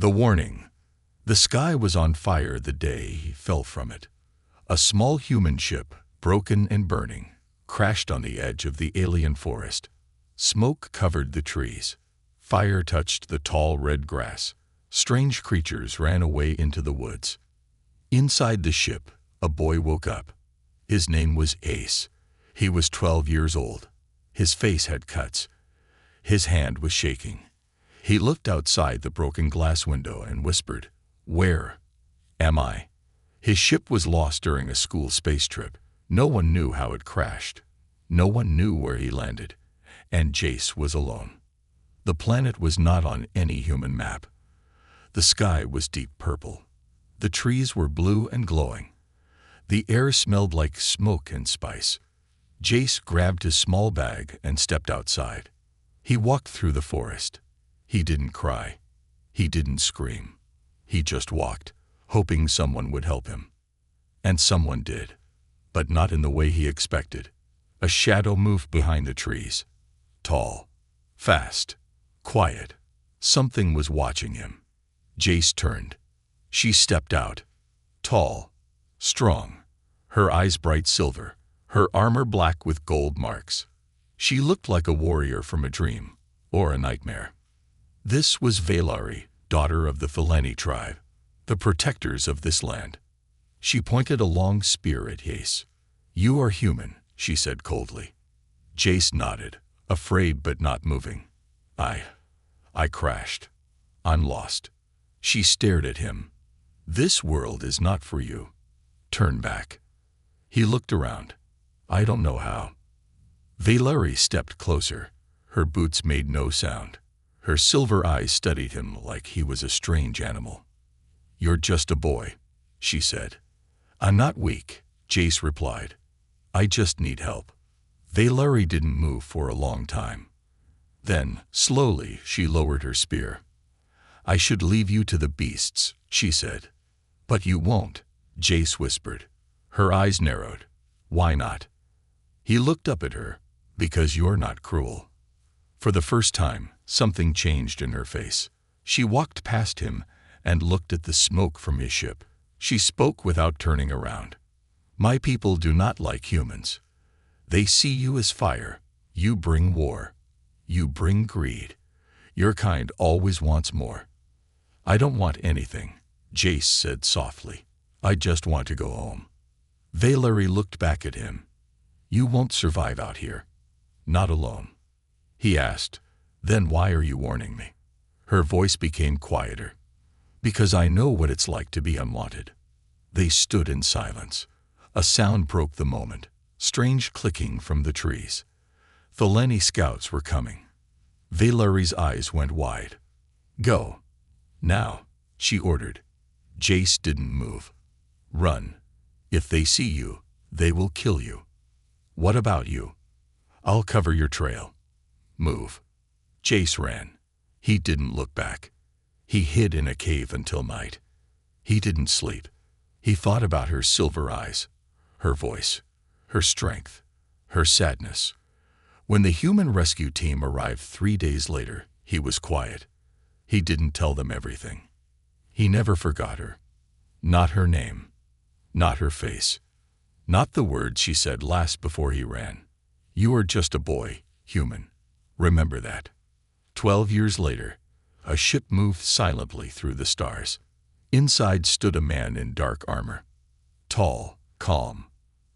The warning. The sky was on fire the day he fell from it. A small human ship, broken and burning, crashed on the edge of the alien forest. Smoke covered the trees. Fire touched the tall red grass. Strange creatures ran away into the woods. Inside the ship, a boy woke up. His name was Ace. He was 12 years old. His face had cuts. His hand was shaking. He looked outside the broken glass window and whispered, "Where am I?" His ship was lost during a school space trip. No one knew how it crashed. No one knew where he landed. And Jace was alone. The planet was not on any human map. The sky was deep purple. The trees were blue and glowing. The air smelled like smoke and spice. Jace grabbed his small bag and stepped outside. He walked through the forest. He didn't cry. He didn't scream. He just walked, hoping someone would help him. And someone did, but not in the way he expected. A shadow moved behind the trees. Tall, fast, quiet. Something was watching him. Jace turned. She stepped out. Tall, strong, her eyes bright silver, her armor black with gold marks. She looked like a warrior from a dream or a nightmare. This was Valari, daughter of the Feleni tribe, the protectors of this land. She pointed a long spear at Jace. "You are human," she said coldly. Jace nodded, afraid but not moving. I crashed. I'm lost." She stared at him. "This world is not for you. Turn back." He looked around. "I don't know how." Valari stepped closer. Her boots made no sound. Her silver eyes studied him like he was a strange animal. "You're just a boy," she said. "I'm not weak," Jace replied. "I just need help." Valari didn't move for a long time. Then, slowly, she lowered her spear. "I should leave you to the beasts," she said. "But you won't," Jace whispered. Her eyes narrowed. "Why not?" He looked up at her. "Because you're not cruel." For the first time, something changed in her face. She walked past him and looked at the smoke from his ship. She spoke without turning around. "My people do not like humans. They see you as fire. You bring war. You bring greed. Your kind always wants more." "I don't want anything," Jace said softly. "I just want to go home." Valari looked back at him. "You won't survive out here. Not alone." He asked, "Then why are you warning me?" Her voice became quieter. "Because I know what it's like to be unwanted." They stood in silence. A sound broke the moment, strange clicking from the trees. Feleni scouts were coming. Valari's eyes went wide. "Go. Now," she ordered. Jace didn't move. "Run. If they see you, they will kill you." "What about you?" "I'll cover your trail." "Move." Jace ran. He didn't look back. He hid in a cave until night. He didn't sleep. He thought about her silver eyes, her voice, her strength, her sadness. When the human rescue team arrived 3 days later, he was quiet. He didn't tell them everything. He never forgot her. Not her name. Not her face. Not the words she said last before he ran. "You are just a boy, human. Remember that." 12 years later, a ship moved silently through the stars. Inside stood a man in dark armor. Tall, calm,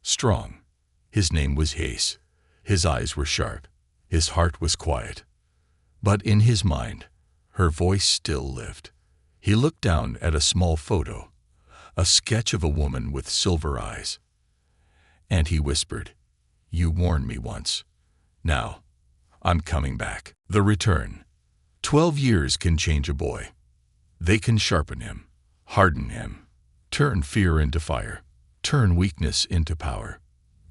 strong. His name was Jace. His eyes were sharp. His heart was quiet. But in his mind, her voice still lived. He looked down at a small photo, a sketch of a woman with silver eyes. And he whispered, "You warned me once. Now, I'm coming back." The return. 12 years can change a boy. They can sharpen him, harden him, turn fear into fire, turn weakness into power.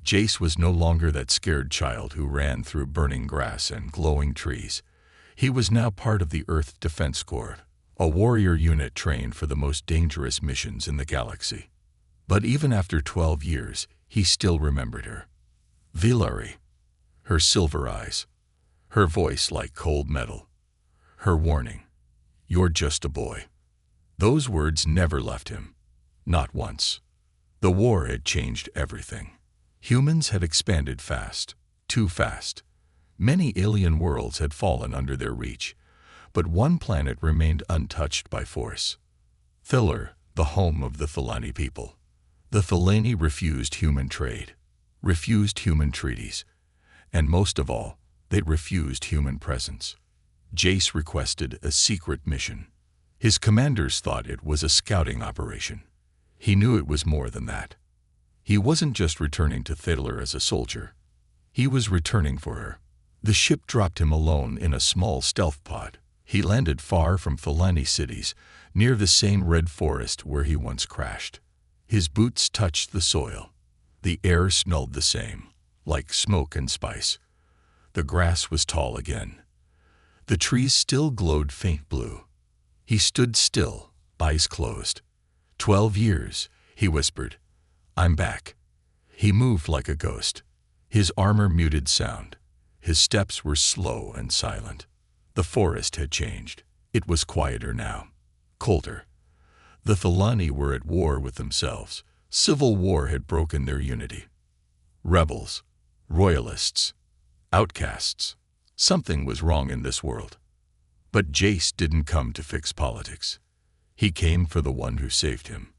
Jace was no longer that scared child who ran through burning grass and glowing trees. He was now part of the Earth Defense Corps, a warrior unit trained for the most dangerous missions in the galaxy. But even after 12 years, he still remembered her. Valari, her silver eyes, her voice like cold metal, her warning, "You're just a boy." Those words never left him. Not once. The war had changed everything. Humans had expanded fast, too fast. Many alien worlds had fallen under their reach, but one planet remained untouched by force. Thiller, the home of the Thelani people. The Thelani refused human trade, refused human treaties, and most of all, they refused human presence. Jace requested a secret mission. His commanders thought it was a scouting operation. He knew it was more than that. He wasn't just returning to Thiller as a soldier. He was returning for her. The ship dropped him alone in a small stealth pod. He landed far from Thelani cities, near the same red forest where he once crashed. His boots touched the soil. The air smelled the same, like smoke and spice. The grass was tall again. The trees still glowed faint blue. He stood still, eyes closed. 12 years, he whispered. I'm back. He moved like a ghost. His armor muted sound. His steps were slow and silent. The forest had changed. It was quieter now, colder. The Thelani were at war with themselves. Civil war had broken their unity. Rebels, royalists, outcasts. Something was wrong in this world. But Jace didn't come to fix politics. He came for the one who saved him.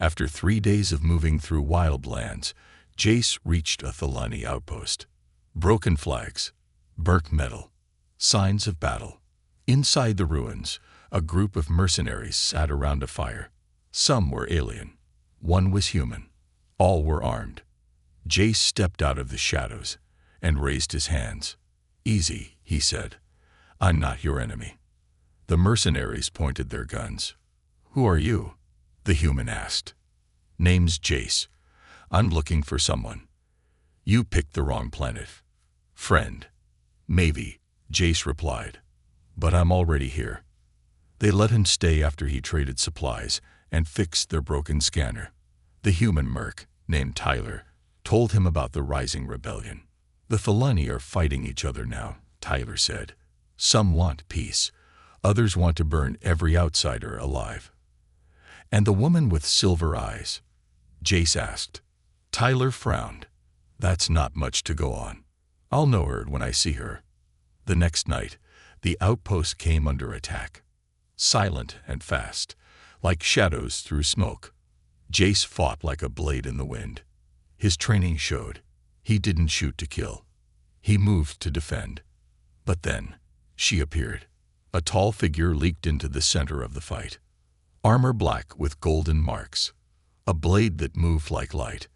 After 3 days of moving through wildlands, Jace reached a Thelani outpost. Broken flags, burnt metal, signs of battle. Inside the ruins, a group of mercenaries sat around a fire. Some were alien. One was human. All were armed. Jace stepped out of the shadows and raised his hands. Easy, he said. I'm not your enemy. The mercenaries pointed their guns. Who are you? The human asked. Name's Jace. I'm looking for someone. You picked the wrong planet. Friend. Maybe, Jace replied. But I'm already here. They let him stay after he traded supplies and fixed their broken scanner. The human merc, named Tyler, told him about the rising rebellion. The Thelani are fighting each other now, Tyler said. Some want peace. Others want to burn every outsider alive. And the woman with silver eyes? Jace asked. Tyler frowned. That's not much to go on. I'll know her when I see her. The next night, the outpost came under attack. Silent and fast, like shadows through smoke. Jace fought like a blade in the wind. His training showed. He didn't shoot to kill. He moved to defend. But then, she appeared. A tall figure leaked into the center of the fight. Armor black with golden marks. A blade that moved like light.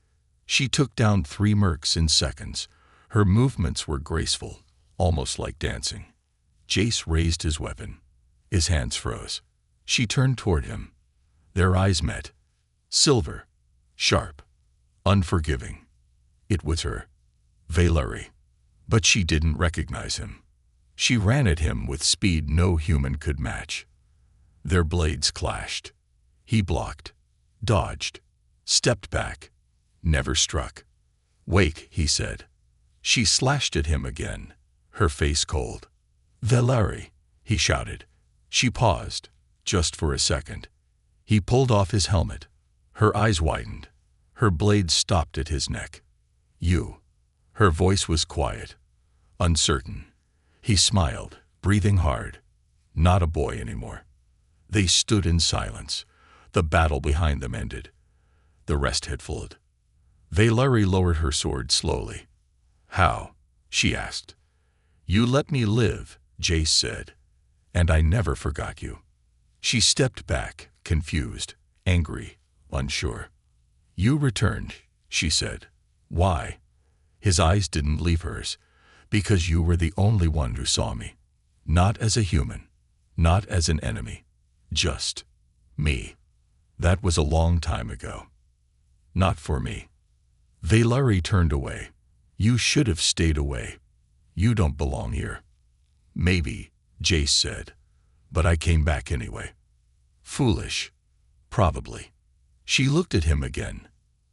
She took down 3 mercs in seconds. Her movements were graceful, almost like dancing. Jace raised his weapon. His hands froze. She turned toward him. Their eyes met. Silver, sharp, unforgiving. It was her. Valeri. But she didn't recognize him. She ran at him with speed no human could match. Their blades clashed. He blocked, dodged, stepped back, never struck. Wait, he said. She slashed at him again, her face cold. Valeri, he shouted. She paused, just for a second. He pulled off his helmet. Her eyes widened. Her blade stopped at his neck. You. Her voice was quiet, uncertain. He smiled, breathing hard. Not a boy anymore. They stood in silence. The battle behind them ended. The rest had fled. Valeri lowered her sword slowly. How? She asked. You let me live, Jace said. And I never forgot you. She stepped back, confused, angry, unsure. You returned, she said. Why? His eyes didn't leave hers. Because you were the only one who saw me. Not as a human. Not as an enemy. Just me. That was a long time ago. Not for me. Valeri turned away. You should have stayed away. You don't belong here. Maybe, Jace said. But I came back anyway. Foolish. Probably. She looked at him again.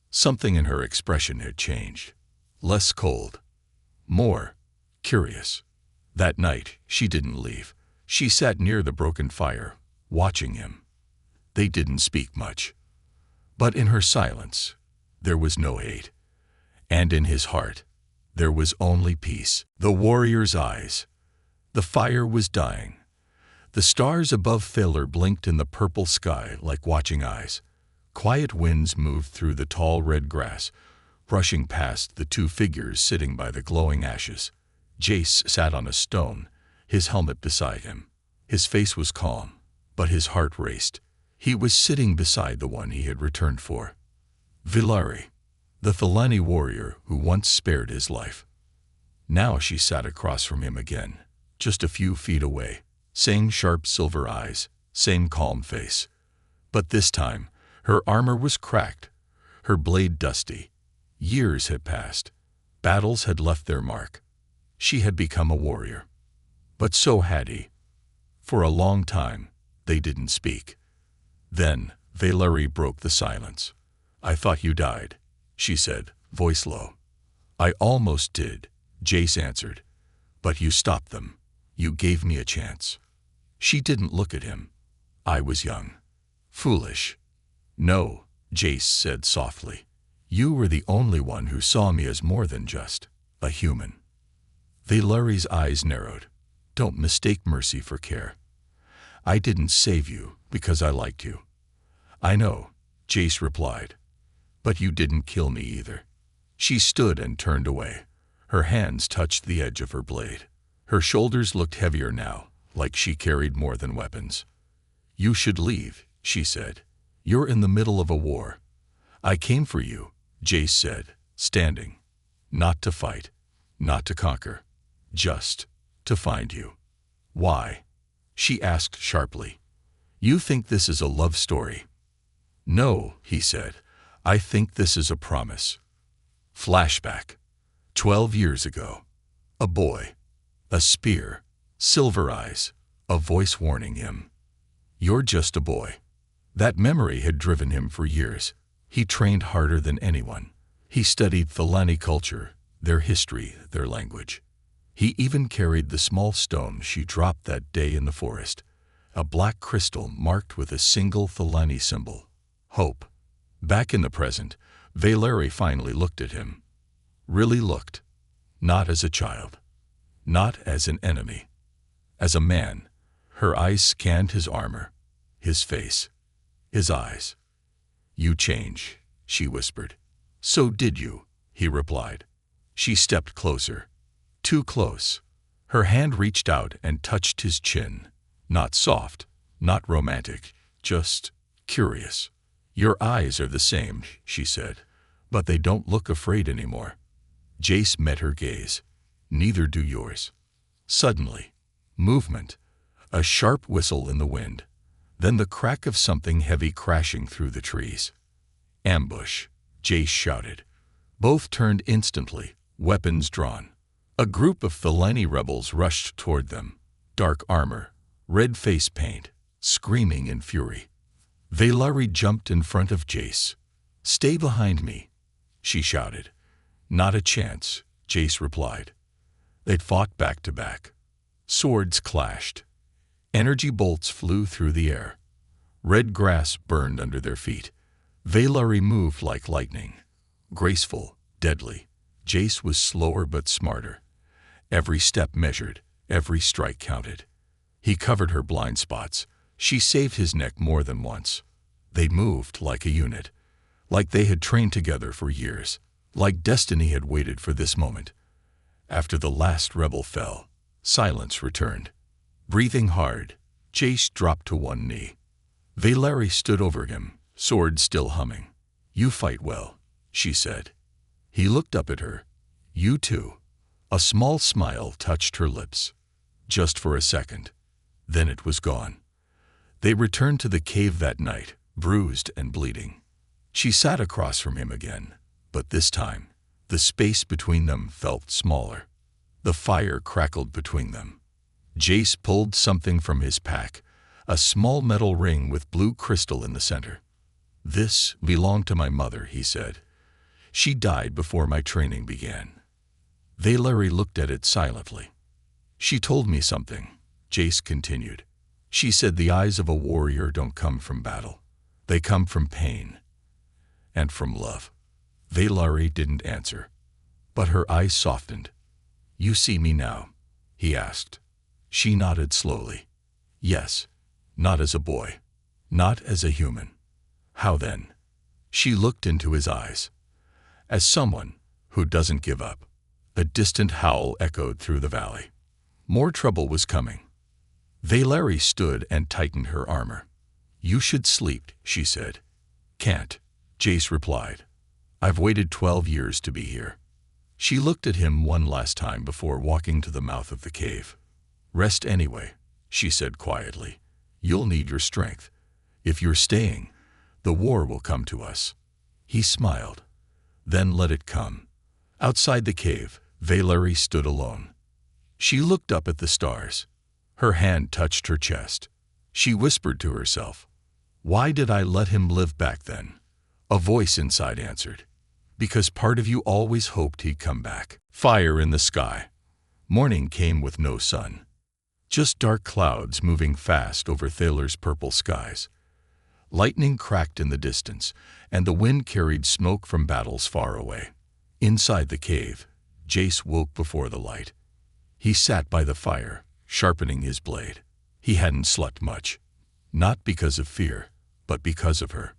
Something in her expression had changed. Less cold. More curious. That night, she didn't leave. She sat near the broken fire, watching him. They didn't speak much. But in her silence, there was no hate. And in his heart, there was only peace. The warrior's eyes. The fire was dying. The stars above Thaler blinked in the purple sky like watching eyes. Quiet winds moved through the tall red grass, brushing past the two figures sitting by the glowing ashes. Jace sat on a stone, his helmet beside him. His face was calm, but his heart raced. He was sitting beside the one he had returned for. Vilari, the Thelani warrior who once spared his life. Now she sat across from him again, just a few feet away. Same sharp silver eyes, same calm face. But this time, her armor was cracked, her blade dusty. Years had passed. Battles had left their mark. She had become a warrior. But so had he. For a long time, they didn't speak. Then, Valerie broke the silence. "I thought you died," she said, voice low. "I almost did," Jace answered. "But you stopped them. You gave me a chance." She didn't look at him. "I was young. Foolish." "No," Jace said softly. "You were the only one who saw me as more than just a human." Valerie's eyes narrowed. "Don't mistake mercy for care. I didn't save you because I liked you." "I know," Jace replied. "But you didn't kill me either." She stood and turned away. Her hands touched the edge of her blade. Her shoulders looked heavier now, like she carried more than weapons. "You should leave," she said. "You're in the middle of a war." "I came for you," Jace said, standing. "Not to fight, not to conquer, just to find you." "Why?" she asked sharply. "You think this is a love story?" "No," he said. "I think this is a promise." Flashback. 12 years ago. A boy. A spear. Silver eyes. A voice warning him. "You're just a boy." That memory had driven him for years. He trained harder than anyone. He studied Thelani culture, their history, their language. He even carried the small stone she dropped that day in the forest, a black crystal marked with a single Thelani symbol, hope. Back in the present, Valerie finally looked at him. Really looked. Not as a child. Not as an enemy. As a man. Her eyes scanned his armor, his face, his eyes. "You change," she whispered. "So did you," he replied. She stepped closer. Too close. Her hand reached out and touched his chin. Not soft, not romantic, just curious. "Your eyes are the same," she said, "but they don't look afraid anymore." Jace met her gaze. "Neither do yours." Suddenly, movement. A sharp whistle in the wind. Then the crack of something heavy crashing through the trees. "Ambush," Jace shouted. Both turned instantly, weapons drawn. A group of Thelani rebels rushed toward them. Dark armor, red face paint, screaming in fury. Valerie jumped in front of Jace. "Stay behind me," she shouted. "Not a chance," Jace replied. They'd fought back to back. Swords clashed. Energy bolts flew through the air. Red grass burned under their feet. Valerie moved like lightning. Graceful, deadly. Jace was slower but smarter. Every step measured, every strike counted. He covered her blind spots. She saved his neck more than once. They moved like a unit. Like they had trained together for years. Like destiny had waited for this moment. After the last rebel fell, silence returned. Breathing hard, Jace dropped to one knee. Valerie stood over him, sword still humming. "You fight well," she said. He looked up at her. "You too." A small smile touched her lips. Just for a second. Then it was gone. They returned to the cave that night, bruised and bleeding. She sat across from him again, but this time, the space between them felt smaller. The fire crackled between them. Jace pulled something from his pack, a small metal ring with blue crystal in the center. "This belonged to my mother," he said. "She died before my training began." Valerie looked at it silently. "She told me something," Jace continued. "She said the eyes of a warrior don't come from battle. They come from pain and from love. Vaylari didn't answer, but her eyes softened. You see me now? He asked. She nodded slowly. Yes, not as a boy, not as a human. How then? She looked into his eyes. As someone who doesn't give up. A distant howl echoed through the valley. More trouble was coming. Vaylari stood and tightened her armor. You should sleep, she said. Can't, Jace replied. I've waited 12 years to be here. She looked at him one last time before walking to the mouth of the cave. Rest anyway, she said quietly. You'll need your strength. If you're staying, the war will come to us. He smiled. Then let it come. Outside the cave, Vaylari stood alone. She looked up at the stars. Her hand touched her chest. She whispered to herself, Why did I let him live back then? A voice inside answered, Because part of you always hoped he'd come back. Fire in the sky. Morning came with no sun. Just dark clouds moving fast over Thaler's purple skies. Lightning cracked in the distance, and the wind carried smoke from battles far away. Inside the cave, Jace woke before the light. He sat by the fire, sharpening his blade. He hadn't slept much, not because of fear, but because of her.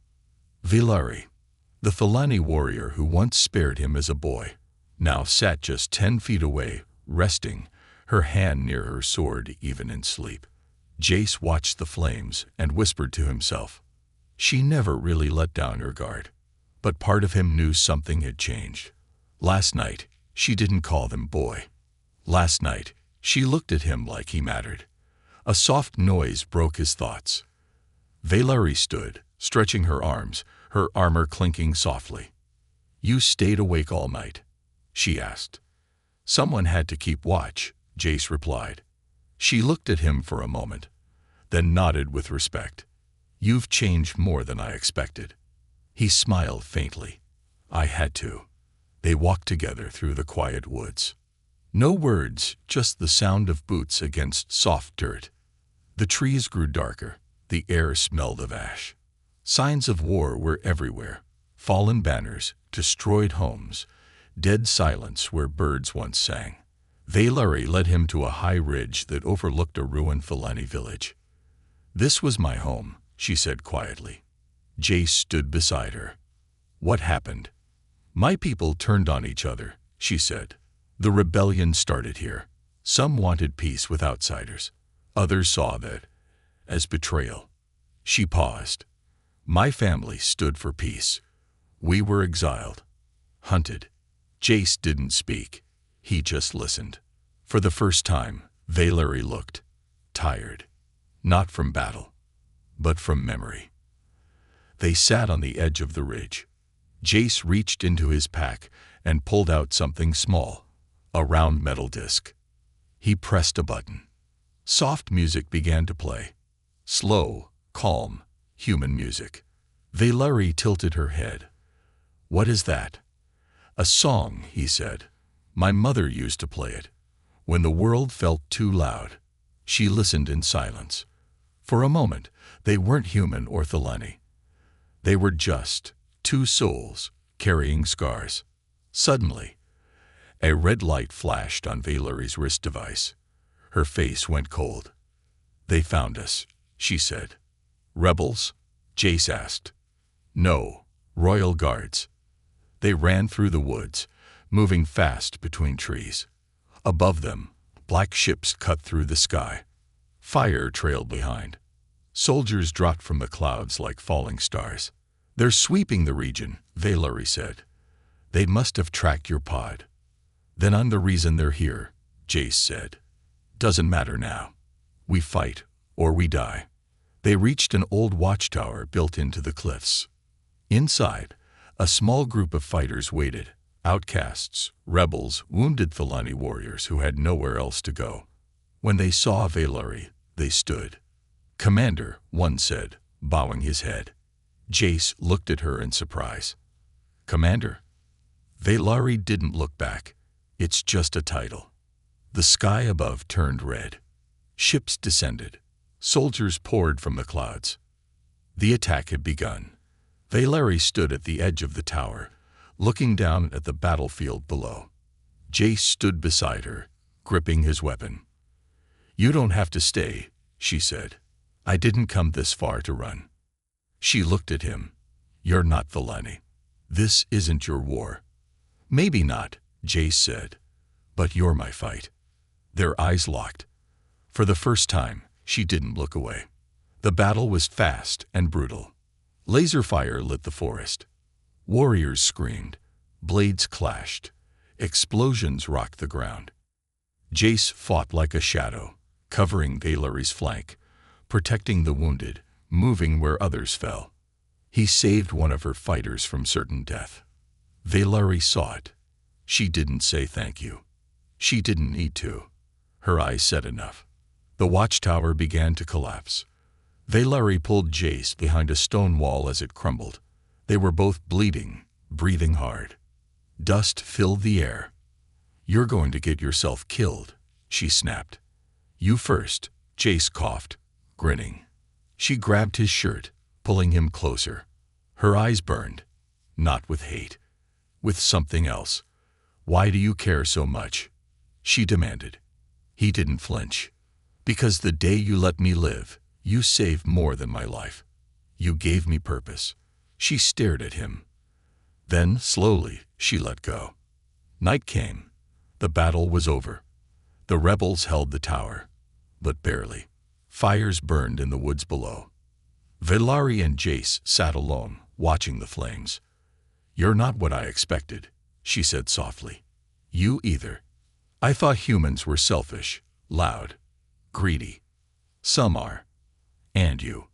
Vaylari, the Thelani warrior who once spared him as a boy, now sat just 10 feet away, resting, her hand near her sword even in sleep. Jace watched the flames and whispered to himself. She never really let down her guard, but part of him knew something had changed. Last night, she didn't call him boy. Last night, she looked at him like he mattered. A soft noise broke his thoughts. Vaylari stood, stretching her arms, her armor clinking softly. You stayed awake all night? She asked. Someone had to keep watch, Jace replied. She looked at him for a moment, then nodded with respect. You've changed more than I expected. He smiled faintly. I had to. They walked together through the quiet woods. No words, just the sound of boots against soft dirt. The trees grew darker. The air smelled of ash. Signs of war were everywhere. Fallen banners, destroyed homes, dead silence where birds once sang. Vaylari led him to a high ridge that overlooked a ruined Thelani village. This was my home, she said quietly. Jace stood beside her. What happened? My people turned on each other, she said. The rebellion started here. Some wanted peace with outsiders. Others saw that as betrayal. She paused. My family stood for peace. We were exiled, hunted. Jace didn't speak. He just listened. For the first time, Vaylari looked tired. Not from battle, but from memory. They sat on the edge of the ridge. Jace reached into his pack and pulled out something small, a round metal disc. He pressed a button. Soft music began to play. Slow, calm, human music. Vaylari tilted her head. What is that? A song, he said. My mother used to play it. When the world felt too loud, she listened in silence. For a moment, they weren't human or Thelani. They were just two souls carrying scars. Suddenly, a red light flashed on Vaylari's wrist device. Her face went cold. They found us, she said. Rebels? Jace asked. No, royal guards. They ran through the woods, moving fast between trees. Above them, black ships cut through the sky. Fire trailed behind. Soldiers dropped from the clouds like falling stars. They're sweeping the region, Vaylari said. They must have tracked your pod. Then I'm the reason they're here, Jace said. Doesn't matter now. We fight, or we die. They reached an old watchtower built into the cliffs. Inside, a small group of fighters waited. Outcasts, rebels, wounded Thelani warriors who had nowhere else to go. When they saw Vaylari, they stood. Commander, one said, bowing his head. Jace looked at her in surprise. Commander? Vaylari didn't look back. It's just a title. The sky above turned red. Ships descended. Soldiers poured from the clouds. The attack had begun. Valeri stood at the edge of the tower, looking down at the battlefield below. Jace stood beside her, gripping his weapon. "You don't have to stay," she said. "I didn't come this far to run." She looked at him. "You're not Valani. This isn't your war." "Maybe not," Jace said, "but you're my fight." Their eyes locked. For the first time, she didn't look away. The battle was fast and brutal. Laser fire lit the forest. Warriors screamed. Blades clashed. Explosions rocked the ground. Jace fought like a shadow, covering Valeri's flank, protecting the wounded, moving where others fell. He saved one of her fighters from certain death. Valeri saw it. She didn't say thank you. She didn't need to. Her eyes said enough. The watchtower began to collapse. Valeri pulled Jace behind a stone wall as it crumbled. They were both bleeding, breathing hard. Dust filled the air. "You're going to get yourself killed," she snapped. "You first," Jace coughed, grinning. She grabbed his shirt, pulling him closer. Her eyes burned, not with hate, with something else. "Why do you care so much?" she demanded. He didn't flinch. "Because the day you let me live, you saved more than my life. You gave me purpose." She stared at him. Then, slowly, she let go. Night came. The battle was over. The rebels held the tower, but barely. Fires burned in the woods below. Valeri and Jace sat alone, watching the flames. "You're not what I expected," she said softly. "You either. I thought humans were selfish, loud, greedy. Some are. And you."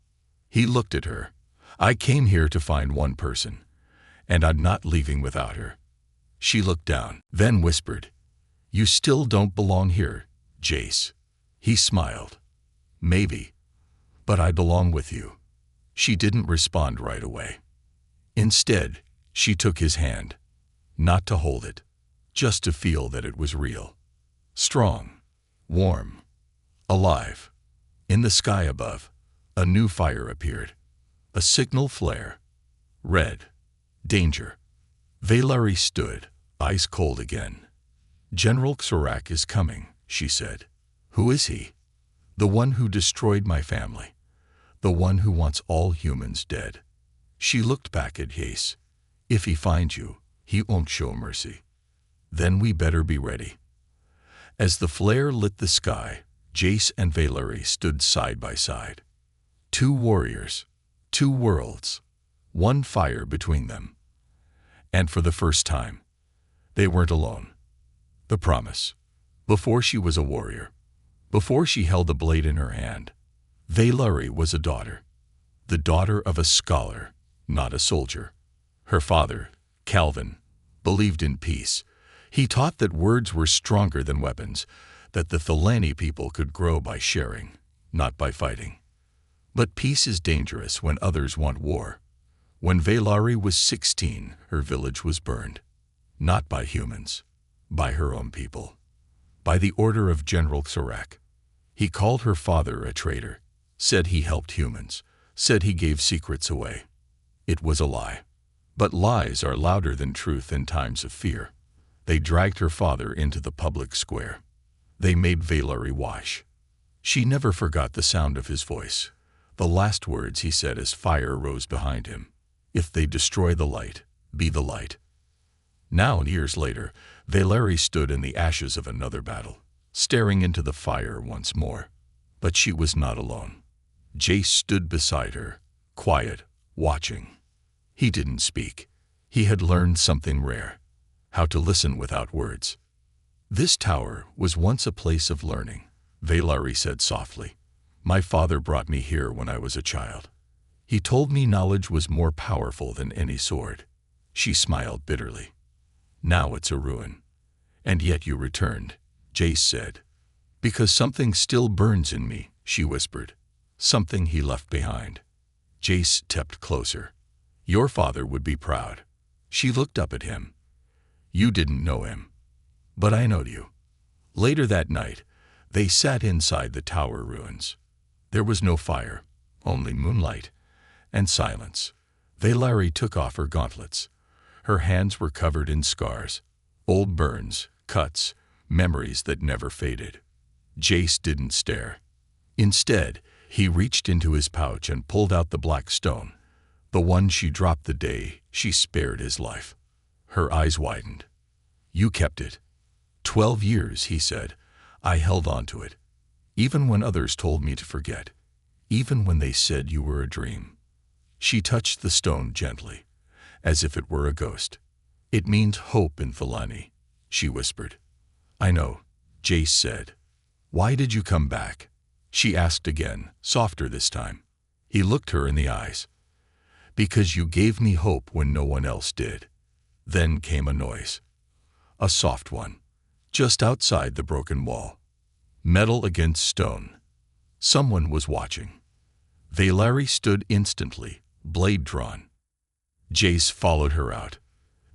He looked at her. "I came here to find one person, and I'm not leaving without her." She looked down, then whispered, "You still don't belong here, Jace." He smiled. "Maybe, but I belong with you." She didn't respond right away. Instead, she took his hand, not to hold it, just to feel that it was real. Strong, warm, alive. In the sky above, a new fire appeared. A signal flare. Red. Danger. Valeri stood, ice cold again. "General Xerac is coming," she said. "Who is he?" "The one who destroyed my family. The one who wants all humans dead." She looked back at Jace. "If he finds you, he won't show mercy. Then we better be ready." As the flare lit the sky, Jace and Valeri stood side by side. Two warriors, two worlds, one fire between them. And for the first time, they weren't alone. The promise. Before she was a warrior, before she held a blade in her hand, Valeri was a daughter. The daughter of a scholar, not a soldier. Her father, Calvin, believed in peace. He taught that words were stronger than weapons, that the Thelani people could grow by sharing, not by fighting. But peace is dangerous when others want war. When Valeri was 16, her village was burned. Not by humans, by her own people. By the order of General Xerac. He called her father a traitor, said he helped humans, said he gave secrets away. It was a lie. But lies are louder than truth in times of fear. They dragged her father into the public square. They made Valeri wash. She never forgot the sound of his voice, the last words he said as fire rose behind him. "If they destroy the light, be the light." Now, years later, Valeri stood in the ashes of another battle, staring into the fire once more. But she was not alone. Jace stood beside her, quiet, watching. He didn't speak. He had learned something rare, how to listen without words. "This tower was once a place of learning," Valeri said softly. "My father brought me here when I was a child. He told me knowledge was more powerful than any sword." She smiled bitterly. "Now it's a ruin. And yet you returned," Jace said. "Because something still burns in me," she whispered. "Something he left behind." Jace stepped closer. "Your father would be proud." She looked up at him. "You didn't know him. But I know you." Later that night, they sat inside the tower ruins. There was no fire, only moonlight, and silence. Valeri took off her gauntlets. Her hands were covered in scars. Old burns, cuts, memories that never faded. Jace didn't stare. Instead, he reached into his pouch and pulled out the black stone, the one she dropped the day she spared his life. Her eyes widened. "You kept it." 12 years, he said. "I held on to it. Even when others told me to forget. Even when they said you were a dream." She touched the stone gently, as if it were a ghost. "It means hope in Thelani," she whispered. "I know," Jace said. "Why did you come back?" she asked again, softer this time. He looked her in the eyes. "Because you gave me hope when no one else did." Then came a noise. A soft one, just outside the broken wall. Metal against stone. Someone was watching. Valeri stood instantly, blade drawn. Jace followed her out.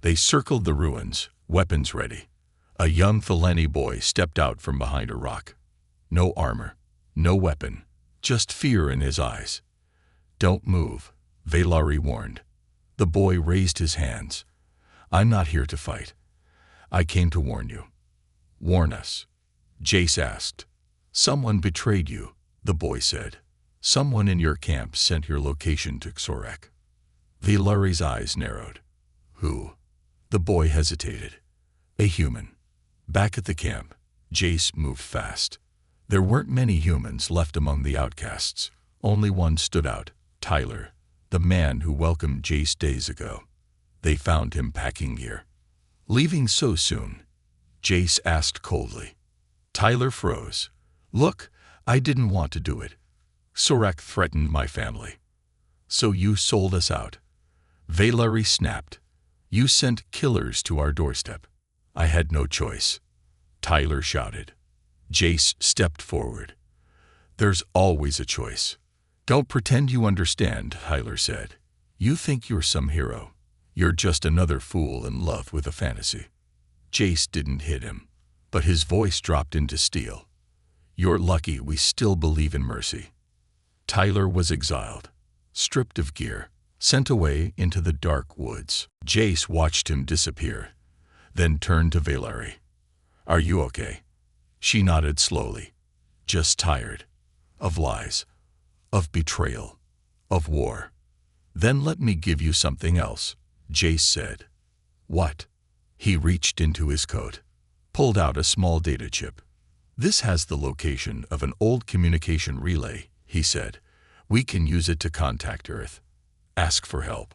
They circled the ruins, weapons ready. A young Thelani boy stepped out from behind a rock. No armor, no weapon, just fear in his eyes. "Don't move," Valeri warned. The boy raised his hands. "I'm not here to fight. I came to warn you." "Warn us?" Jace asked. "Someone betrayed you," the boy said. "Someone in your camp sent your location to Xorek." Valeri's eyes narrowed. "Who?" The boy hesitated. "A human." Back at the camp, Jace moved fast. There weren't many humans left among the outcasts. Only one stood out, Tyler, the man who welcomed Jace days ago. They found him packing gear. "Leaving so soon?" Jace asked coldly. Tyler froze. "Look, I didn't want to do it. Xorek threatened my family." "So you sold us out?" Valeri snapped. "You sent killers to our doorstep." "I had no choice," Tyler shouted. Jace stepped forward. "There's always a choice." "Don't pretend you understand," Tyler said. "You think you're some hero. You're just another fool in love with a fantasy." Jace didn't hit him, but his voice dropped into steel. "You're lucky we still believe in mercy." Tyler was exiled, stripped of gear, sent away into the dark woods. Jace watched him disappear, then turned to Valeri. "Are you okay?" She nodded slowly. "Just tired. Of lies. Of betrayal. Of war." "Then let me give you something else," Jace said. "What?" He reached into his coat, pulled out a small data chip. "This has the location of an old communication relay," he said. "We can use it to contact Earth. Ask for help.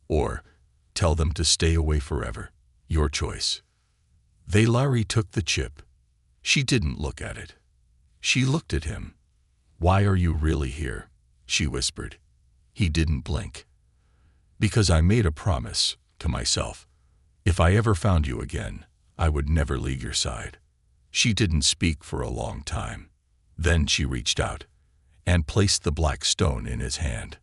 Or tell them to stay away forever. Your choice." Valeri took the chip. She didn't look at it. She looked at him. "Why are you really here?" she whispered. He didn't blink. "Because I made a promise to myself. If I ever found you again, I would never leave your side." She didn't speak for a long time. Then she reached out and placed the black stone in his hand.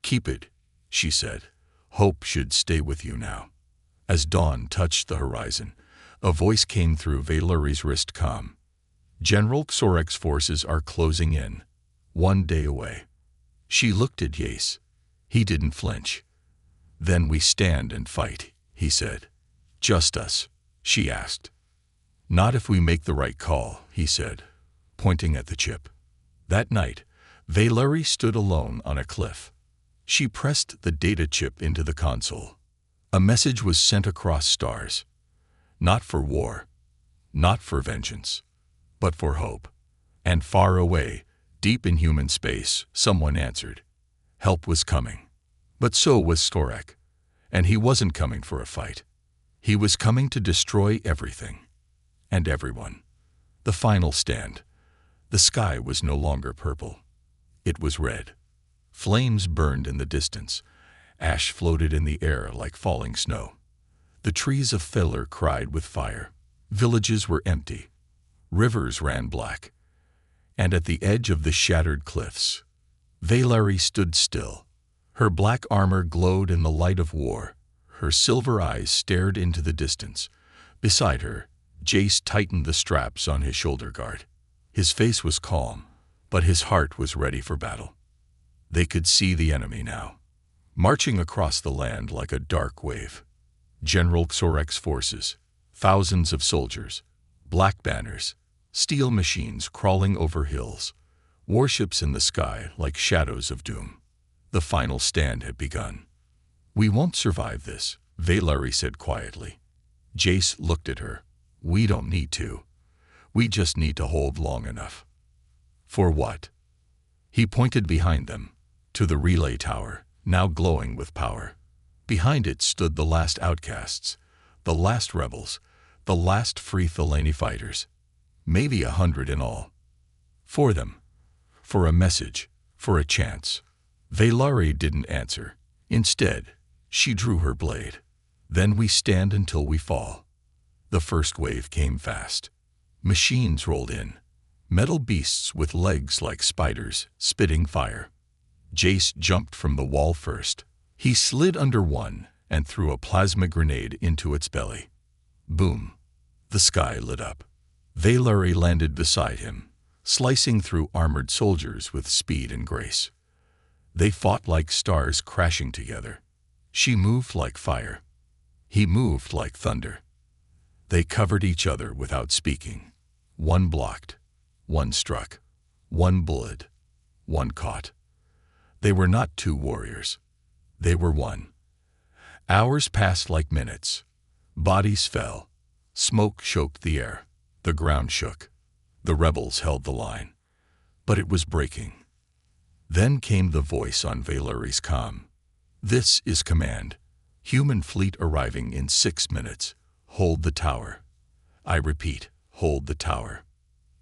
"Keep it," she said. "Hope should stay with you now." As dawn touched the horizon, a voice came through Valeri's wrist comm. "General Xorek's forces are closing in. 1 day away." She looked at Jace. He didn't flinch. "Then we stand and fight," he said. "Just us?" she asked. "Not if we make the right call," he said, pointing at the chip. That night, Valeri stood alone on a cliff. She pressed the data chip into the console. A message was sent across stars. Not for war, not for vengeance, but for hope. And far away, deep in human space, someone answered. Help was coming. But so was Xorek. And he wasn't coming for a fight. He was coming to destroy everything. And everyone. The final stand. The sky was no longer purple. It was red. Flames burned in the distance. Ash floated in the air like falling snow. The trees of Feller cried with fire. Villages were empty. Rivers ran black. And at the edge of the shattered cliffs, Valeri stood still. Her black armor glowed in the light of war. Her silver eyes stared into the distance. Beside her, Jace tightened the straps on his shoulder guard. His face was calm, but his heart was ready for battle. They could see the enemy now. marching across the land like a dark wave. General Xorek's forces, thousands of soldiers, black banners, steel machines crawling over hills, warships in the sky like shadows of doom. The final stand had begun. "We won't survive this," Valeri said quietly. Jace looked at her. "We don't need to. We just need to hold long enough." "For what?" He pointed behind them, to the relay tower, now glowing with power. Behind it stood the last outcasts, the last rebels, the last free Thelani fighters. Maybe 100 in all. For them. For a message. For a chance. Valeri didn't answer. Instead, she drew her blade. "Then we stand until we fall." The first wave came fast. Machines rolled in. Metal beasts with legs like spiders, spitting fire. Jace jumped from the wall first. He slid under one and threw a plasma grenade into its belly. Boom. The sky lit up. Valeri landed beside him, slicing through armored soldiers with speed and grace. They fought like stars crashing together. She moved like fire. He moved like thunder. They covered each other without speaking. One blocked. One struck. One bullet. One caught. They were not two warriors. They were one. Hours passed like minutes. Bodies fell. Smoke choked the air. The ground shook. The rebels held the line. But it was breaking. Then came the voice on Valeri's comm. "This is command. Human fleet arriving in 6 minutes. Hold the tower. I repeat, hold the tower."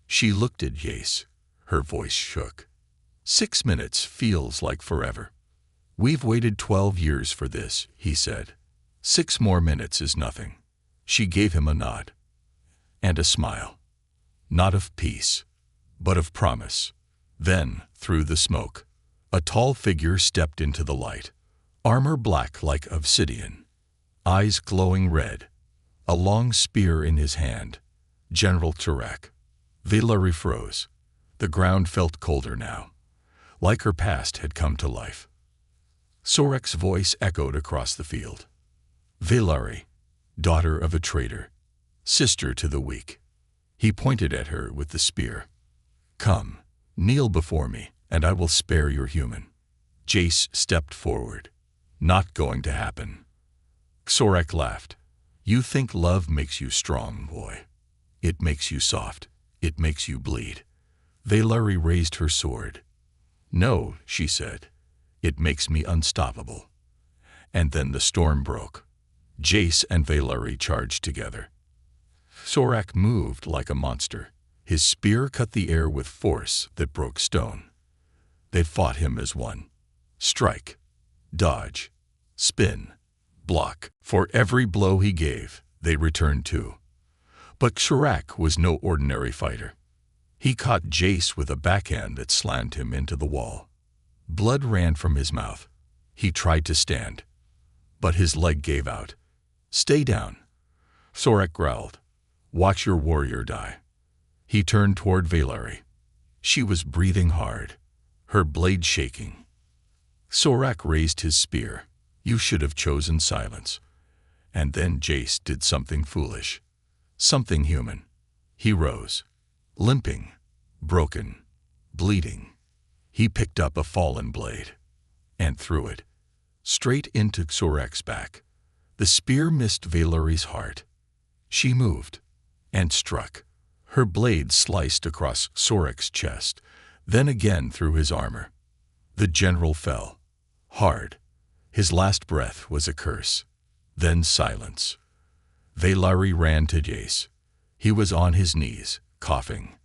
She looked at Jace. Her voice shook. 6 minutes feels like forever. "We've waited 12 years for this," he said. 6 more minutes is nothing." She gave him a nod. And a smile. Not of peace, but of promise. Then, through the smoke, a tall figure stepped into the light. Armor black like obsidian. Eyes glowing red. A long spear in his hand. General Xorek. Valeri froze. The ground felt colder now. Like her past had come to life. Xorek's voice echoed across the field. "Valeri, daughter of a traitor, sister to the weak." He pointed at her with the spear. "Come, kneel before me, and I will spare your human." Jace stepped forward. "Not going to happen." Xorek laughed. "You think love makes you strong, boy. It makes you soft. It makes you bleed." Valeri raised her sword. "No," she said. "It makes me unstoppable." And then the storm broke. Jace and Valeri charged together. Xorek moved like a monster. His spear cut the air with force that broke stone. They fought him as one. Strike. Dodge. Spin. Block. For every blow he gave, they returned too. But Xorek was no ordinary fighter. He caught Jace with a backhand that slammed him into the wall. Blood ran from his mouth. He tried to stand, but his leg gave out. "Stay down." Xorek growled. "Watch your warrior die." He turned toward Valeri. She was breathing hard, her blade shaking. Xorek raised his spear. "You should have chosen silence." And then Jace did something foolish. Something human. He rose. Limping, broken, bleeding. He picked up a fallen blade and threw it straight into Xorek's back. The spear missed Valeri's heart. She moved and struck. Her blade sliced across Xorek's chest, then again through his armor. The general fell, hard. His last breath was a curse. Then silence. Valeri ran to Jace. He was on his knees, coughing.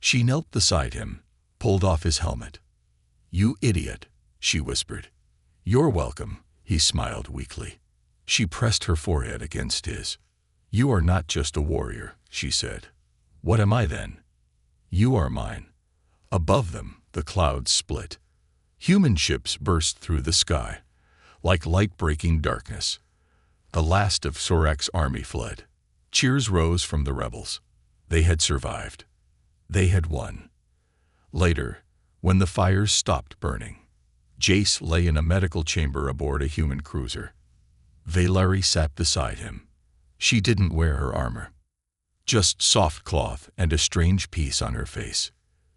She knelt beside him, pulled off his helmet. "You idiot," she whispered. "You're welcome," he smiled weakly. She pressed her forehead against his. "You are not just a warrior," she said. "What am I then?" "You are mine." Above them, the clouds split. Human ships burst through the sky, like light breaking darkness. The last of Xorek's army fled. Cheers rose from the rebels. They had survived. They had won. Later, when the fires stopped burning, Jace lay in a medical chamber aboard a human cruiser. Valeri sat beside him. She didn't wear her armor. Just soft cloth and a strange peace on her face.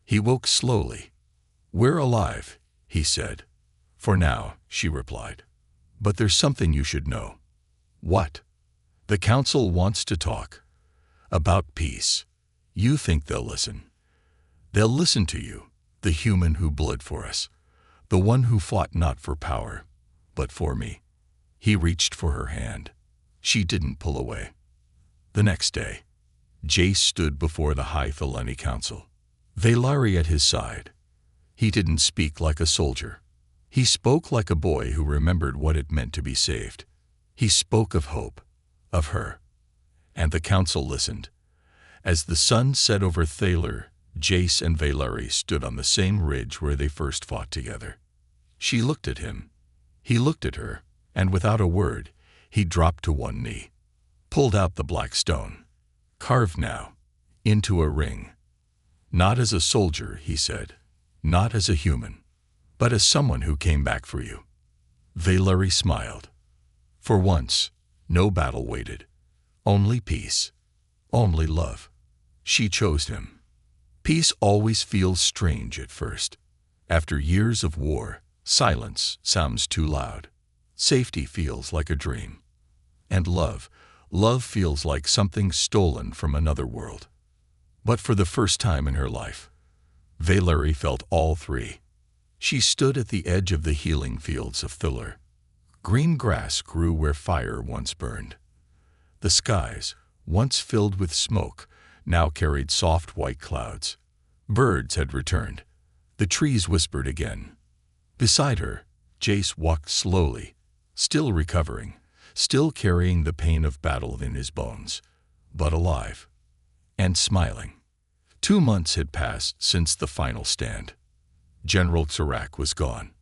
He woke slowly. "We're alive," he said. "For now," she replied. "But there's something you should know." "What?" "The council wants to talk. About peace. You think they'll listen? They'll listen to you, the human who bled for us. The one who fought not for power, but for me." He reached for her hand. She didn't pull away. The next day, Jace stood before the High Thelani Council. Valeri at his side. He didn't speak like a soldier. He spoke like a boy who remembered what it meant to be saved. He spoke of hope, of her. And the council listened. As the sun set over Thaler, Jace and Valeri stood on the same ridge where they first fought together. She looked at him. He looked at her, and without a word, he dropped to one knee, pulled out the black stone, carved now, into a ring. "Not as a soldier," he said, "not as a human, but as someone who came back for you." Valeri smiled. For once, no battle waited. Only peace. Only love. She chose him. Peace always feels strange at first. After years of war, silence sounds too loud. Safety feels like a dream. And love feels like something stolen from another world. But for the first time in her life, Valeri felt all three. She stood at the edge of the healing fields of Thaler. Green grass grew where fire once burned. The skies, once filled with smoke, now carried soft white clouds. Birds had returned. The trees whispered again. Beside her, Jace walked slowly, still recovering, still carrying the pain of battle in his bones, but alive and smiling. 2 months had passed since the final stand. General Tsarak was gone.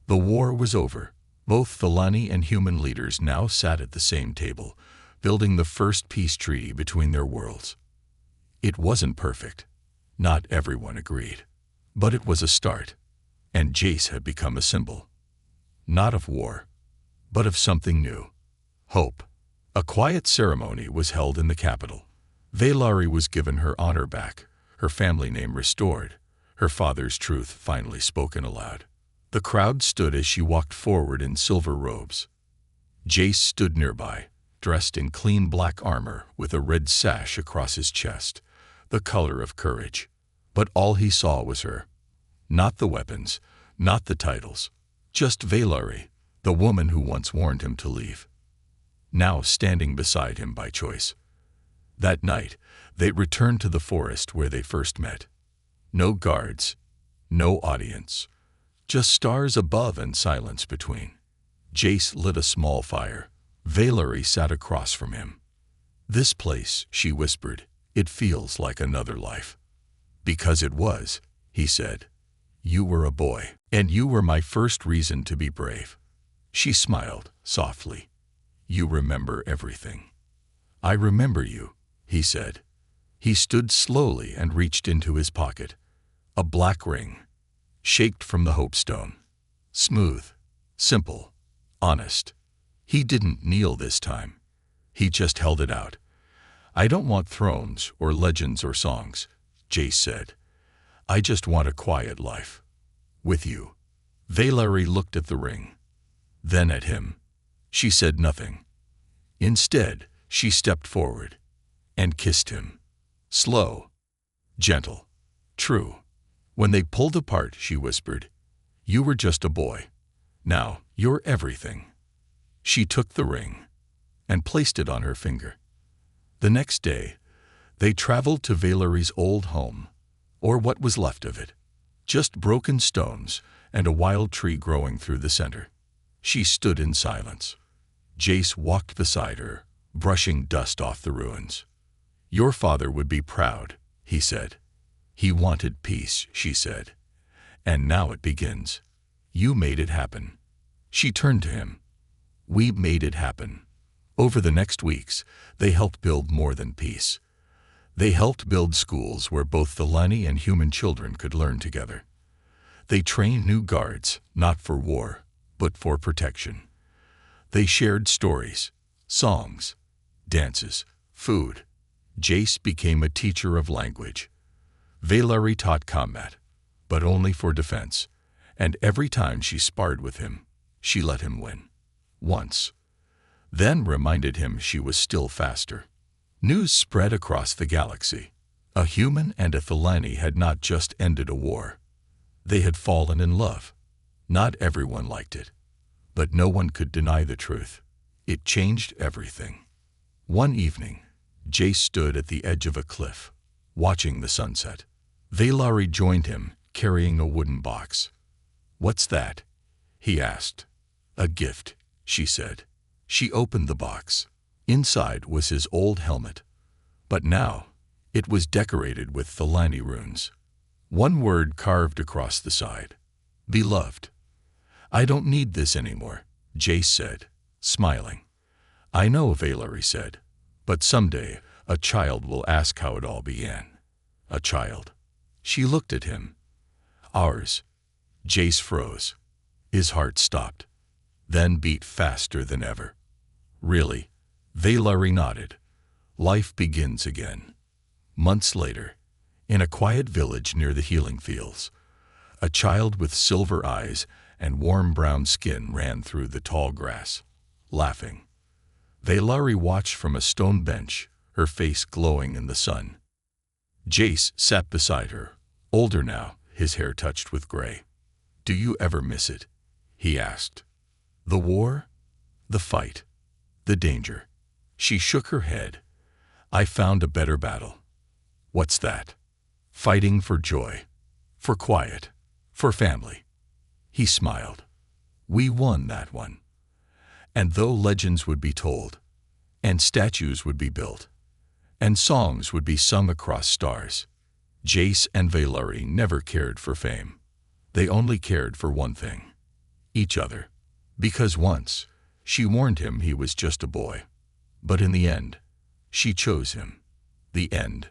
The war was over. Both Thelani and human leaders now sat at the same table, building the first peace treaty between their worlds. It wasn't perfect. Not everyone agreed. But it was a start, and Jace had become a symbol. Not of war, but of something new. Hope. A quiet ceremony was held in the capital. Valeri was given her honor back, her family name restored, her father's truth finally spoken aloud. The crowd stood as she walked forward in silver robes. Jace stood nearby, dressed in clean black armor with a red sash across his chest, the color of courage. But all he saw was her. Not the weapons, not the titles, just Valeri, the woman who once warned him to leave. Now standing beside him by choice. That night, they returned to the forest where they first met. No guards, no audience, just stars above and silence between. Jace lit a small fire. Valeri sat across from him. "This place," she whispered, "it feels like another life." "Because it was," he said. "You were a boy, and you were my first reason to be brave." She smiled softly. "You remember everything." "I remember you," he said. He stood slowly and reached into his pocket. A black ring, shaped from the Hope Stone. Smooth, simple, honest. He didn't kneel this time. He just held it out. "I don't want thrones or legends or songs," Jace said. "I just want a quiet life. With you." Valeri looked at the ring, then at him. She said nothing. Instead, she stepped forward and kissed him. Slow, gentle, true. When they pulled apart, she whispered, "You were just a boy. Now you're everything." She took the ring and placed it on her finger. The next day, they traveled to Valeri's old home, or what was left of it. Just broken stones and a wild tree growing through the center. She stood in silence. Jace walked beside her, brushing dust off the ruins. "Your father would be proud," he said. "He wanted peace," she said. "And now it begins. You made it happen." She turned to him. "We made it happen." Over the next weeks, they helped build more than peace. They helped build schools where both Thelani and human children could learn together. They trained new guards, not for war, but for protection. They shared stories, songs, dances, food. Jace became a teacher of language. Valeri taught combat, but only for defense, and every time she sparred with him, she let him win. Once. Then reminded him she was still faster. News spread across the galaxy. A human and a Thelani had not just ended a war. They had fallen in love. Not everyone liked it, but no one could deny the truth. It changed everything. One evening, Jace stood at the edge of a cliff, watching the sunset. Valeri joined him, carrying a wooden box. "What's that?" he asked. "A gift," she said. She opened the box. Inside was his old helmet, but now it was decorated with Thelani runes. One word carved across the side: "Beloved." "I don't need this anymore," Jace said, smiling. "I know," Valeri said, "but someday a child will ask how it all began." "A child?" She looked at him. "Ours." Jace froze. His heart stopped, then beat faster than ever. "Really?" Valeri nodded. "Life begins again." Months later, in a quiet village near the healing fields, a child with silver eyes and warm brown skin ran through the tall grass, laughing. Valeri watched from a stone bench, her face glowing in the sun. Jace sat beside her, older now, his hair touched with gray. "Do you ever miss it?" he asked. "The war? The fight? The danger?" She shook her head. "I found a better battle." "What's that?" "Fighting for joy, for quiet, for family." He smiled. "We won that one." And though legends would be told, and statues would be built, and songs would be sung across stars, Jace and Valeri never cared for fame. They only cared for one thing: each other. Because once, she warned him he was just a boy. But in the end, she chose him. The end.